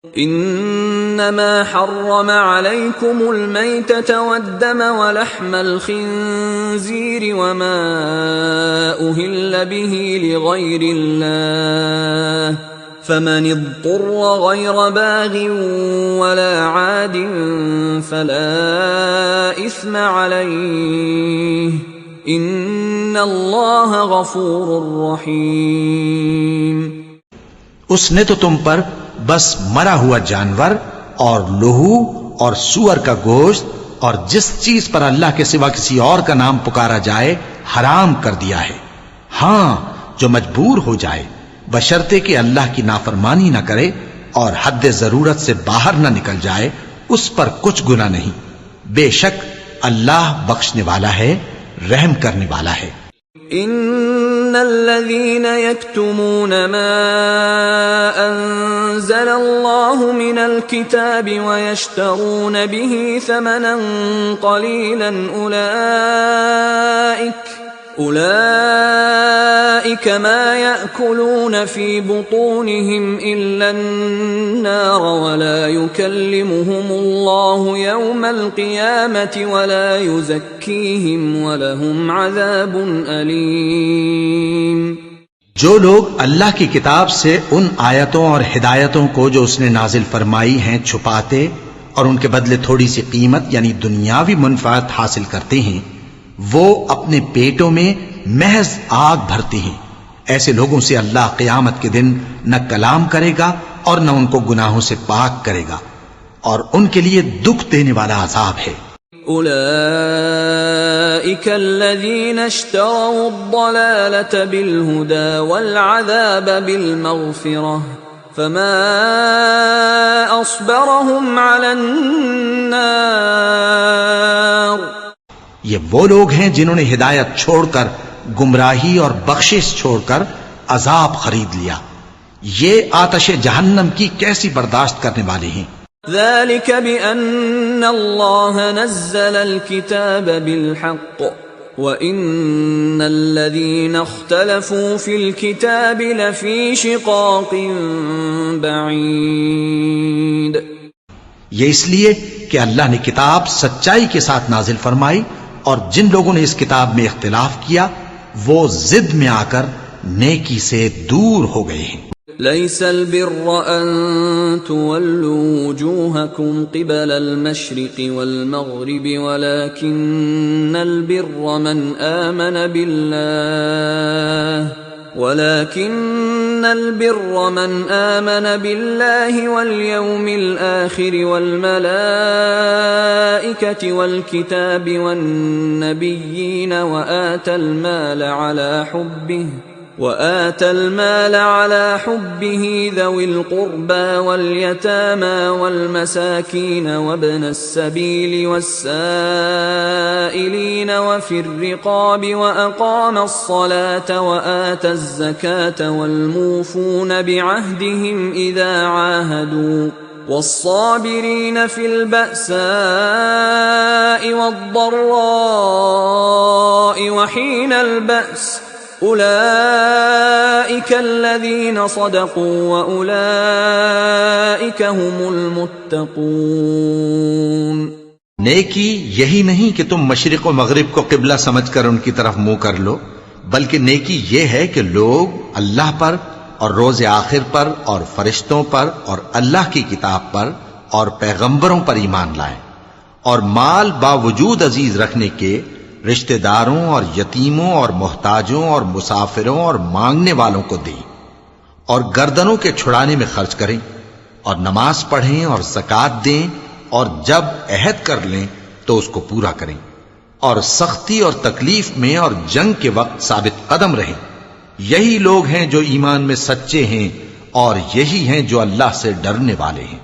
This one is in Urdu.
انما حرم عليكم الميتة والدم ولحم الخنزير وما أهل به لغير الله فمن اضطر غير باغ ولا عاد فلا إثم عليه ان اللہ غفور رحیم۔ اس نے تو تم پر بس مرا ہوا جانور اور لہو اور سور کا گوشت اور جس چیز پر اللہ کے سوا کسی اور کا نام پکارا جائے حرام کر دیا ہے، ہاں جو مجبور ہو جائے بشرطے کہ اللہ کی نافرمانی نہ کرے اور حد ضرورت سے باہر نہ نکل جائے، اس پر کچھ گناہ نہیں، بے شک اللہ بخشنے والا ہے، رحم کرنے والا ہے۔ ان الذين يكتمون ما انزل الله من الكتاب ويشترون به ثمنا قليلا اولئك ما يأكلون في بطونهم الا النار ولا يكلمهم الله يوم القيامة ولا يزكيهم ولهم عذاب أليم۔ جو لوگ اللہ کی کتاب سے ان آیتوں اور ہدایتوں کو جو اس نے نازل فرمائی ہیں چھپاتے اور ان کے بدلے تھوڑی سی قیمت یعنی دنیاوی منفعت حاصل کرتے ہیں، وہ اپنے پیٹوں میں محض آگ بھرتے ہیں، ایسے لوگوں سے اللہ قیامت کے دن نہ کلام کرے گا اور نہ ان کو گناہوں سے پاک کرے گا، اور ان کے لیے دکھ دینے والا عذاب ہے۔ اولئک الذین اشتروا الضلالة بالہدى والعذاب بالمغفرة فما اصبرهم علی النار۔ یہ وہ لوگ ہیں جنہوں نے ہدایت چھوڑ کر گمراہی اور بخشش چھوڑ کر عذاب خرید لیا، یہ آتش جہنم کی کیسی برداشت کرنے والے ہیں۔ ذلك بأن الله نزل الكتاب بالحق وإن الذين اختلفوا في الكتاب لفي شقاق بعيد۔ یہ اس لیے کہ اللہ نے کتاب سچائی کے ساتھ نازل فرمائی اور جن لوگوں نے اس کتاب میں اختلاف کیا وہ ضد میں آ کر نیکی سے دور ہو گئے ہیں۔ ليس البر أن تولوا وجوهكم قبل المشرق والمغرب ولكن البر من آمن بالله واليوم الآخر والملائكة والكتاب والنبيين وآتى المال على حبه ذوي القربى واليتامى والمساكين وابن السبيل والسائلين وفي الرقاب وأقام الصلاة وآتى الزكاة والموفون بعهدهم إذا عاهدوا والصابرين في البأساء والضراء وحين البأس اولئک الذین صدقوا واولئک هم المتقون۔ نیکی یہی نہیں کہ تم مشرق و مغرب کو قبلہ سمجھ کر ان کی طرف منہ کر لو، بلکہ نیکی یہ ہے کہ لوگ اللہ پر اور روز آخر پر اور فرشتوں پر اور اللہ کی کتاب پر اور پیغمبروں پر ایمان لائیں، اور مال باوجود عزیز رکھنے کے رشتہ داروں اور یتیموں اور محتاجوں اور مسافروں اور مانگنے والوں کو دیں، اور گردنوں کے چھڑانے میں خرچ کریں، اور نماز پڑھیں اور زکوٰۃ دیں، اور جب عہد کر لیں تو اس کو پورا کریں، اور سختی اور تکلیف میں اور جنگ کے وقت ثابت قدم رہیں۔ یہی لوگ ہیں جو ایمان میں سچے ہیں اور یہی ہیں جو اللہ سے ڈرنے والے ہیں۔